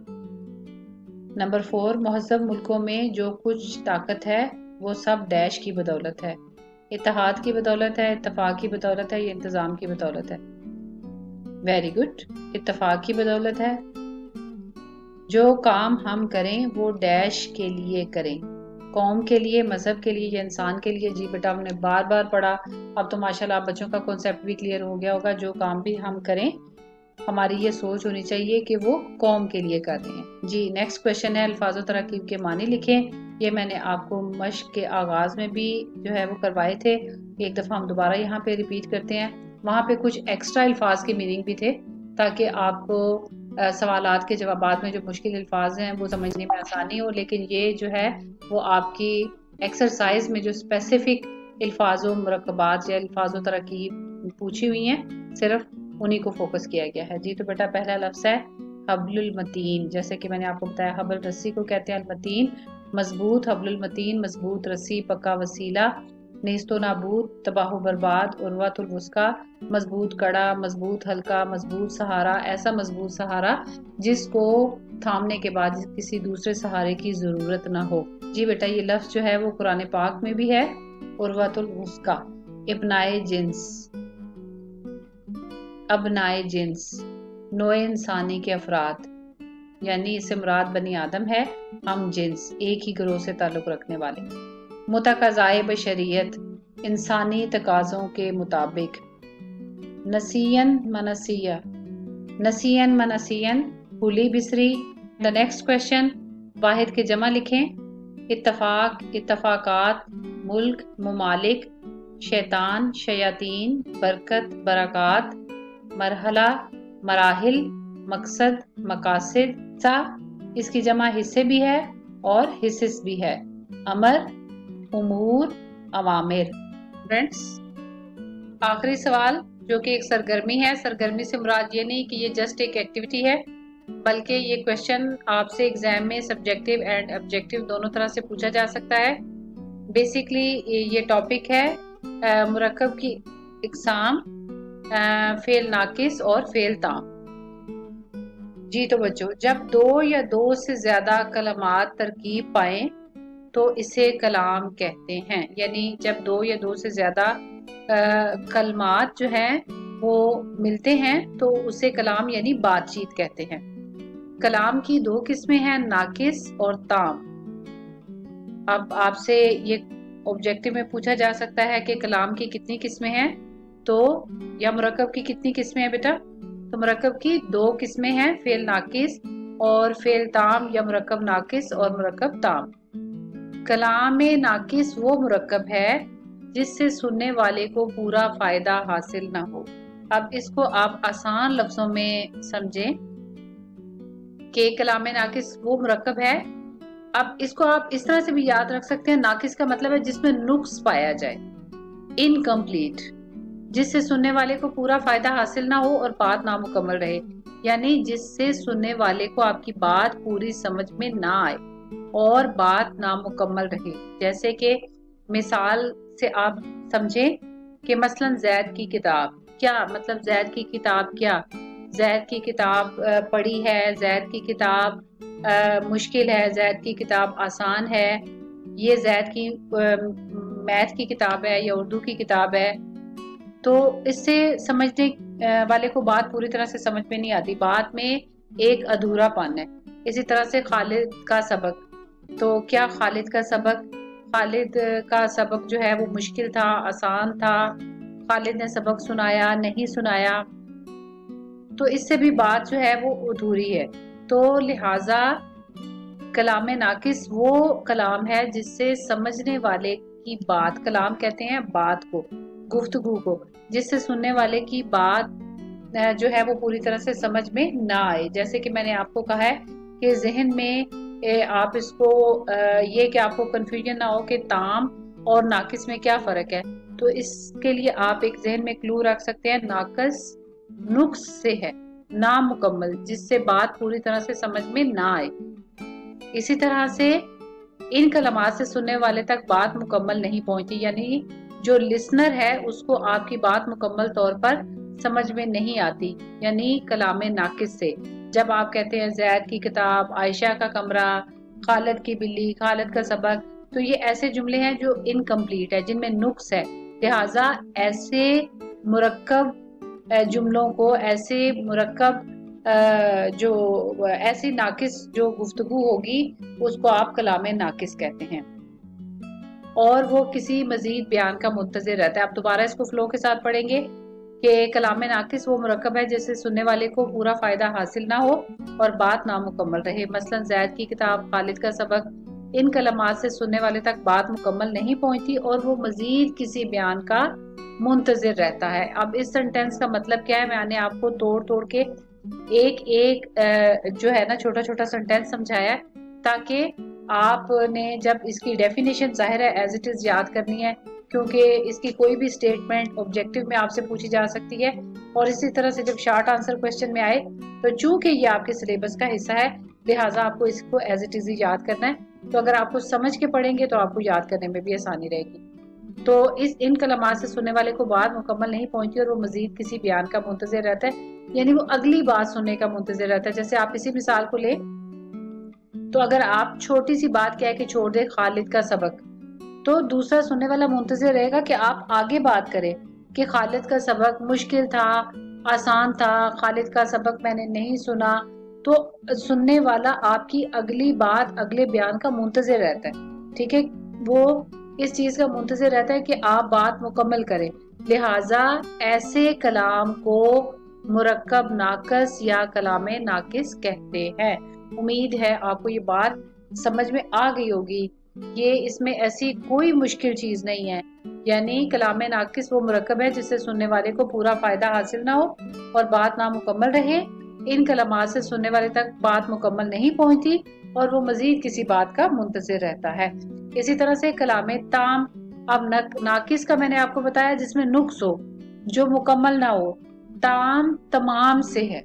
नंबर 4, मुहज़्ज़ब मुल्कों में जो कुछ ताकत है वो सब डैश की बदौलत है। इत्तेहाद की बदौलत है, इत्तेफाक की बदौलत है या इंतज़ाम की बदौलत है? वेरी गुड, इत्तेफाक की बदौलत है। जो काम हम करें वो डैश के लिए करें, कौम के लिए, मजहब के लिए या इंसान के लिए? जी बेटा हमने बार बार पढ़ा, अब तो माशाल्लाह बच्चों का कॉन्सेप्ट भी क्लियर हो गया होगा। जो काम भी हम करें हमारी ये सोच होनी चाहिए कि वो कौम के लिए कर रहे हैं। जी नेक्स्ट क्वेश्चन है, अल्फाज तरकीब के मानी लिखें। ये मैंने आपको मश्क के आगाज में भी जो है वो करवाए थे, एक दफ़ा हम दोबारा यहाँ पे रिपीट करते हैं। वहाँ पे कुछ एक्स्ट्रा अल्फाज के मीनिंग भी थे ताकि आपको सवालात के जवाबात में जो मुश्किल अल्फाज हैं वो समझने में आसानी हो। लेकिन ये जो है वो आपकी एक्सरसाइज में जो स्पेसिफिक अल्फाजों मुरक्कबात या अल्फाजों तरकीब पूछी हुई हैं सिर्फ उन्हीं को फोकस किया गया है। जी तो बेटा पहला लफ्ज़ है हब्लुल मतीन। जैसे कि मैंने आपको बताया हब्ल रस्सी को कहते हैं अलमतीन, मजबूत हब्लुल मतीन, मजबूत रस्सी, पक्का वसीला, नेस्तो नाबूद, तबाह बर्बाद, उर्वतुल वुस्का, मजबूत कड़ा, मजबूत हल्का, मजबूत सहारा, ऐसा मजबूत सहारा जिसको थामने के बाद किसी दूसरे सहारे की जरूरत ना हो। जी बेटा ये लफ्ज़ जो है वो कुरान पाक में भी है, उर्वतुल वुस्का। इब्नाए जिन्स, अबनाए जिन्स, नोए इंसानी के अफराद, यानी इससे मुराद बनी आदम है, हम जिन्स एक ही ग्रोह से ताल्लुक़ रखने वाले। मुतक़ज़ाए बशरियत, इंसानी तकाज़ों के मुताबिक। नसीयन मनसिया, नसीयन मनसियन, भूली बिसरी। द नेक्स्ट क्वेश्चन, वाहिद के जमा लिखें। इत्तफाक, इत्तफाकात, मुल्क, मुमालिक, शैतान, शयातीन, बरकत, बरक़ात, मरहला, मराहिल, मकसद, मकासिद। सा इसकी जमा हिस्से भी है और हिस्सिस भी है। अमर, उमूर, अवामिर। फ्रेंड्स, आखिरी सवाल जो कि एक सरगर्मी है। सरगर्मी से मुराद ये नहीं कि ये जस्ट एक एक्टिविटी है, बल्कि ये क्वेश्चन आपसे एग्जाम में सब्जेक्टिव एंड ऑब्जेक्टिव दोनों तरह से पूछा जा सकता है। बेसिकली ये टॉपिक है मुरक्कब की इकसाम, फेल नाकिस और फेल ताम। जी तो बच्चों, जब दो या दो से ज्यादा कलमात तरकीब पाएं तो इसे कलाम कहते हैं। यानी जब दो या दो से ज्यादा कलमात जो हैं वो मिलते हैं तो उसे कलाम यानी बातचीत कहते हैं। कलाम की दो किस्में हैं, नाकिस और ताम। अब आपसे ये ऑब्जेक्टिव में पूछा जा सकता है कि कलाम की कितनी किस्में हैं, तो या मुरक्कब की कितनी किस्में हैं बेटा? तो मुरक्कब की दो किस्में हैं, फेल नाकिस और फेल ताम, या मुरक्कब नाकिस और मुरक्कब ताम। कलाम नाकिस वो मुरक्कब है जिससे सुनने वाले को पूरा फायदा हासिल ना हो। अब इसको आप आसान लफ्जों में समझें कि कलाम नाकिस वो मुरक्कब है। अब इसको आप इस तरह से भी याद रख सकते हैं, नाकिस का मतलब है जिसमें नुक्स पाया जाए, इनकम्प्लीट, जिससे सुनने वाले को पूरा फायदा हासिल ना हो और बात नामुकम्मल रहे। यानी जिससे सुनने वाले को आपकी बात पूरी समझ में ना आए और बात नामुकम्मल रहे। जैसे कि मिसाल से आप समझें कि मसलन जैद की किताब, क्या मतलब जैद की किताब, क्या जैद की किताब पढ़ी है, जैद की किताब मुश्किल है, जैद की किताब आसान है, ये जैद की मैथ की किताब है या उर्दू की किताब है। तो इससे समझने वाले को बात पूरी तरह से समझ में नहीं आती, बात में एक अधूरापन है। इसी तरह से खालिद का सबक, तो क्या खालिद का सबक, खालिद का सबक जो है वो मुश्किल था, आसान था, खालिद ने सबक सुनाया, नहीं सुनाया, तो इससे भी बात जो है वो अधूरी है। तो लिहाजा कलाम नाकिस वो कलाम है जिससे समझने वाले की बात, कलाम कहते हैं बात को, गुफ्तगू को, जिससे सुनने वाले की बात जो है वो पूरी तरह से समझ में ना आए। जैसे कि मैंने आपको कहा है कि जहन में आप इसको ये कि आपको कंफ्यूजन ना हो कि ताम और नाकिस में क्या फर्क है, तो इसके लिए आप एक जहन में क्लू रख सकते हैं, नाकिस नुक्स से है, नामुकम्मल, जिससे बात पूरी तरह से समझ में ना आए। इसी तरह से इन कलमात से सुनने वाले तक बात मुकम्मल नहीं पहुंचती, यानी जो लिसनर है उसको आपकी बात मुकम्मल तौर पर समझ में नहीं आती। यानी कलाम नाकिस से जब आप कहते हैं जैद की किताब, आयशा का कमरा, खालिद की बिल्ली, खालिद का सबक, तो ये ऐसे जुमले हैं जो इनकम्प्लीट है, जिनमें नुक्स है। लिहाजा ऐसे मुरक्कब जुमलों को, ऐसे मुरक्कब जो ऐसी नाकिस जो गुफ्तगू होगी उसको आप कलाम नाकिस कहते हैं, और वो किसी मजीद बयान का मुंतज़िर रहता है। आप दोबारा इसको फ्लो के साथ पढ़ेंगे कि कलाम नाकिस वो मुरक्कब है जिससे सुनने वाले को पूरा फायदा हासिल ना हो और बात नामुकम्मल रहे। मसलन जैद की किताब, खालिद का सबक, इन कलमात से सुनने वाले तक बात मुकम्मल नहीं पहुंचती और वो मजीद किसी बयान का मुंतज़िर रहता है। अब इस सेंटेंस का मतलब क्या है, मैंने आपको तोड़ तोड़ के एक एक जो है ना छोटा छोटा सेंटेंस समझाया है, ताकि आपने जब इसकी डेफिनेशन जाहिर है एज इट इज याद करनी है, क्योंकि इसकी कोई भी स्टेटमेंट ऑब्जेक्टिव में आपसे पूछी जा सकती है। और इसी तरह से जब शॉर्ट आंसर क्वेश्चन में आए तो चूंकि ये आपके सिलेबस का हिस्सा है, लिहाजा आपको इसको एज इट इज याद करना है। तो अगर आप कुछ समझ के पढ़ेंगे तो आपको याद करने में भी आसानी रहेगी। तो इन कलमात से सुनने वाले को बात मुकम्मल नहीं पहुंचती और वो मजीद किसी बयान का मुंतज़िर रहता है, यानी वो अगली बात सुनने का मुंतज़िर रहता है। जैसे आप इसी मिसाल को ले, तो अगर आप छोटी सी बात कह के छोड़ दे खालिद का सबक, तो दूसरा सुनने वाला मुंतज़िर रहेगा कि आप आगे बात करें कि खालिद का सबक मुश्किल था, आसान था, खालिद का सबक मैंने नहीं सुना। तो सुनने वाला आपकी अगली बात, अगले बयान का मुंतज़िर रहता है, ठीक है, वो इस चीज का मुंतज़िर रहता है कि आप बात मुकम्मल करें। लिहाजा ऐसे कलाम को मुरक्कब नाकिस या कलाम नाकिस कहते हैं। उम्मीद है आपको ये बात समझ में आ गई होगी। ये इसमें ऐसी कोई मुश्किल चीज नहीं है, यानी कलाम नाकिस वो मुरक्कब है जिससे सुनने वाले को पूरा फायदा हासिल ना हो और बात नामुकम्मल रहे। इन कलमात से सुनने वाले तक बात मुकम्मल नहीं पहुंचती और वो मजीद किसी बात का मुंतज़िर रहता है। इसी तरह से कलाम ताम, अब नाकिस का मैंने आपको बताया जिसमें नुक्स हो, जो मुकम्मल ना हो। ताम तमाम से है।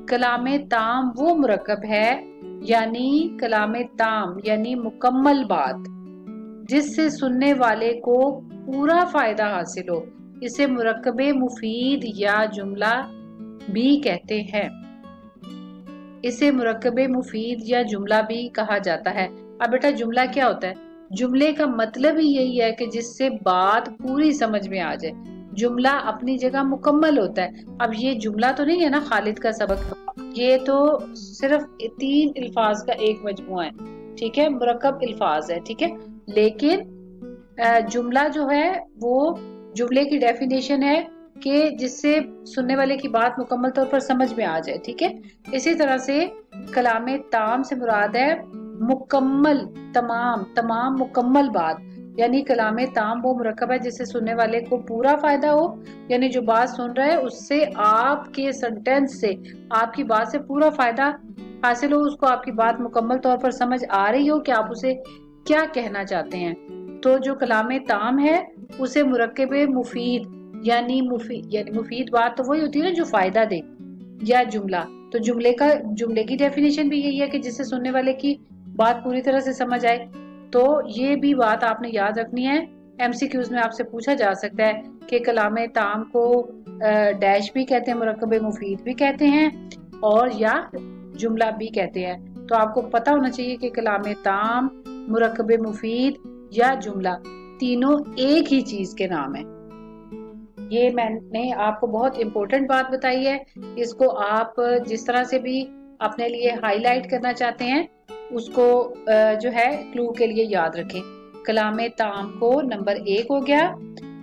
कलाम ताम वो मुरक्कब है यानी कलाम ताम यानी मुकम्मल बात जिससे सुनने वाले को पूरा फायदा हासिल हो। इसे मुरक्कबे मुफीद या जुमला भी कहते हैं। इसे मुरक्कबे मुफीद या जुमला भी कहा जाता है। अब बेटा जुमला क्या होता है? जुमले का मतलब ही यही है कि जिससे बात पूरी समझ में आ जाए। जुमला अपनी जगह मुकम्मल होता है। अब ये जुमला तो नहीं है ना खालिद का सबक, ये तो सिर्फ 3 अल्फाज का एक मजमुआ है, ठीक है, मुरक्कब अल्फाज है, ठीक है। लेकिन जुमला जो है वो जुमले की डेफिनेशन है कि जिससे सुनने वाले की बात मुकम्मल तौर पर समझ में आ जाए, ठीक है। इसी तरह से कलाम ताम से मुराद है मुकम्मल, तमाम मुकम्मल बात, यानी कलाम ताम वो मुरक्कब है जिससे सुनने वाले को पूरा फायदा हो, यानी जो बात सुन रहा है उससे आपके सेंटेंस से, आपकी बात से पूरा फायदा हासिल हो, उसको आपकी बात मुकम्मल तौर पर समझ आ रही हो कि आप उसे क्या कहना चाहते हैं। तो जो कलाम ताम है उसे मुरक्कबे मुफीद यानी मुफीद बात तो वही होती है ना जो फायदा दे, या जुमला। तो जुमले की डेफिनेशन भी यही है कि जिससे सुनने वाले की बात पूरी तरह से समझ आए। तो ये भी बात आपने याद रखनी है। एमसीक्यूज में आपसे पूछा जा सकता है कि कलाम ताम को डैश भी कहते हैं, मुरक्कबे मुफीद भी कहते हैं और या जुमला भी कहते हैं। तो आपको पता होना चाहिए कि कलाम ताम, मुरक्कबे मुफीद या जुमला तीनों एक ही चीज के नाम है। ये मैंने आपको बहुत इम्पोर्टेंट बात बताई है। इसको आप जिस तरह से भी अपने लिए हाईलाइट करना चाहते हैं उसको जो है क्लू के लिए याद रखें। कलाम ताम को नंबर 1 हो गया,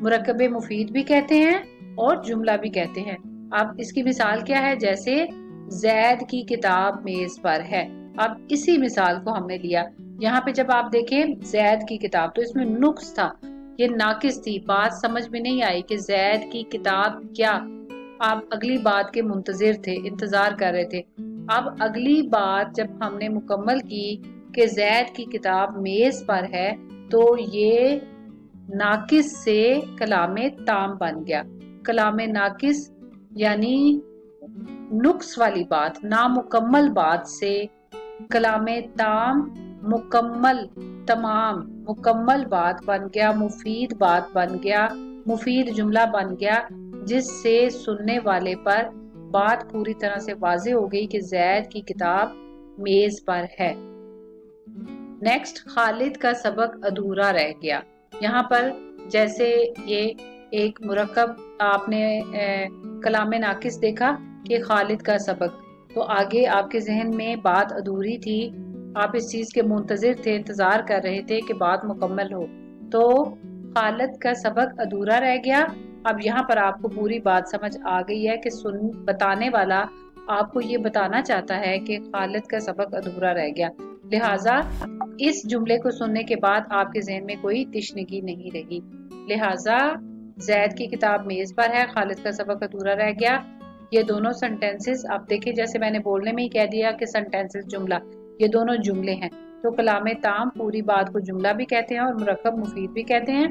मुरक्कबे मुफीद भी कहते हैं और जुमला भी कहते हैं। अब इसकी मिसाल क्या है? जैसे जैद की किताब मेज पर है। अब इसी मिसाल को हमने लिया। यहाँ पे जब आप देखें जैद की किताब, तो इसमें नुक्स था, ये नाकिस थी, बात समझ में नहीं आई कि जैद की किताब क्या। आप अगली बात के मुंतजिर थे, इंतजार कर रहे थे। अब अगली बात जब हमने मुकम्मल की कि जैद की किताब मेज पर है, तो ये नाकिस से कलाम ताम बन गया। कलाम नाकिस यानी नुक्स वाली बात, नामुकम्मल बात से कलाम ताम मुकम्मल, तमाम मुकम्मल बात बन गया, मुफीद बात बन गया, मुफीद जुमला बन गया, जिससे सुनने वाले पर बात पूरी तरह से वाज़ेह हो गई कि जैद की किताब मेज पर है। नेक्स्ट, खालिद का सबक अधूरा रह गया। यहाँ पर जैसे ये एक मुरक्कब आपने कलाम नाकिस देखा कि खालिद का सबक, तो आगे आपके जहन में बात अधूरी थी, आप इस चीज के मुंतजिर थे, इंतजार कर रहे थे कि बात मुकम्मल हो, तो खालिद का सबक अधूरा रह गया। अब यहाँ पर आपको पूरी बात समझ आ गई है कि बताने वाला आपको ये बताना चाहता है कि खालिद का सबक अधूरा रह गया। लिहाजा इस जुमले को सुनने के बाद आपके जहन में कोई तिश्नगी नहीं रही। लिहाजा जैद की किताब मेज पर है, खालिद का सबक अधूरा रह गया, ये दोनों सेंटेंसेस आप देखिए, जैसे मैंने बोलने में ही कह दिया कि सेंटेंसेस जुमला, ये दोनों जुमले हैं। तो कलाम ताम पूरी बात को जुमला भी कहते हैं और मुरक्कब मुफीद भी कहते हैं।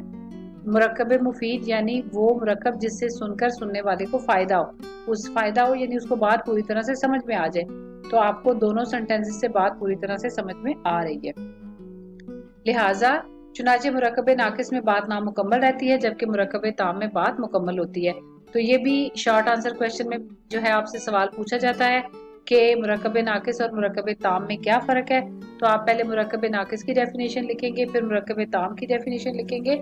मुरक्कब मुफीद यानी वो मुरक्कब जिससे सुनकर सुनने वाले को फायदा हो, यानी उसको बात पूरी तरह से समझ में आ जाए। तो आपको दोनों सेंटेंसेस से बात पूरी तरह से समझ में आ रही है। लिहाजा चुनाचे मुरक्कब नाकिस में बात नामुकम्मल रहती है, जबकि मुरक्कब ताम में बात मुकम्मल होती है। तो ये भी शॉर्ट आंसर क्वेश्चन में जो है आपसे सवाल पूछा जाता है कि मुरक्कब नाकिस और मुरक्कब ताम में क्या फर्क है। तो आप पहले मुरक्कब नाकिस की डेफिनेशन लिखेंगे, फिर मुरक्कब ताम की डेफिनेशन लिखेंगे,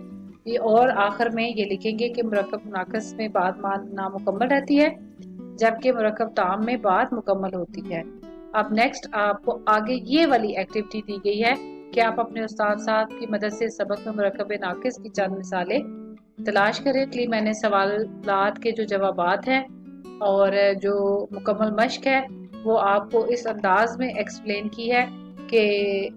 और आखिर में ये लिखेंगे कि मुरक्कब नाकिस में बात नामुकम्मल रहती है, जबकि मुरक्कब ताम में बात मुकम्मल होती है। अब नेक्स्ट आपको आगे ये वाली एक्टिविटी दी गई है कि आप अपने उस्ताद साहब की मदद से सबक में मुरक्कब नाकिस की चंद मिसालें तलाश करें। इसलिए मैंने सवालात के जो जवाबात हैं और जो मुकम्मल मश्क है वो आपको इस अंदाज में एक्सप्लेन की है کہ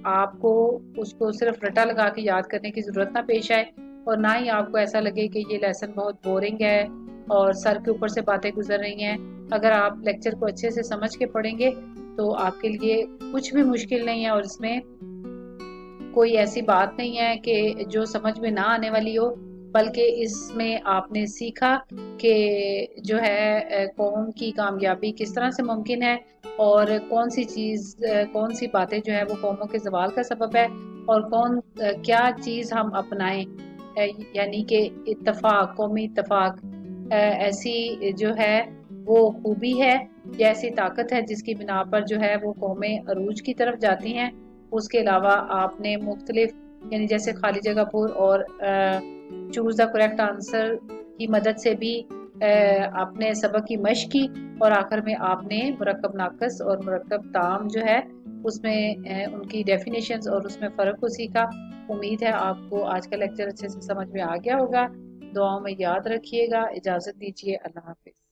آپ کو اس کو صرف رٹا لگا کے یاد کرنے کی ضرورت نہ پیش آئے، اور نہ ہی آپ کو ایسا لگے کہ یہ لیسن بہت بورنگ ہے اور سر کے اوپر سے باتیں گزر رہی ہیں۔ اگر آپ لیکچر کو اچھے سے سمجھ کے پڑھیں گے تو آپ کے لیے کچھ بھی مشکل نہیں ہے، اور اس میں کوئی ایسی بات نہیں ہے کہ جو سمجھ میں نہ آنے والی ہو، بلکہ اس میں آپ نے سیکھا کہ جو ہے قوم کی کامیابی کس طرح سے ممکن ہے، اور کون سی چیز کون سی باتیں جو ہے وہ قوموں کے زوال کا سبب ہے، اور کیا چیز ہم اپنائیں، یعنی کہ اتفاق، قومی اتفاق ایسی جو ہے وہ خوبی ہے، ایسی طاقت ہے جس کی بنا پر جو ہے وہ قومیں عروج کی طرف جاتی ہیں۔ اس کے علاوہ آپ نے مختلف یعنی جیسے خالی جگہ پر اور چوز دا کریکٹ آنسر کی مدد سے بھی اپنے سبق کی مشق کی، اور آخر میں آپ نے مرکب ناقص اور مرکب تام جو ہے اس میں ان کی ڈیفینیشنز اور اس میں فرق کو سیکھا۔ امید ہے آپ کو آج کا لیکچر اچھے سے سمجھ میں آ گیا ہوگا۔ دعاؤں میں یاد رکھیے گا۔ اجازت دیجیے، اللہ حافظ۔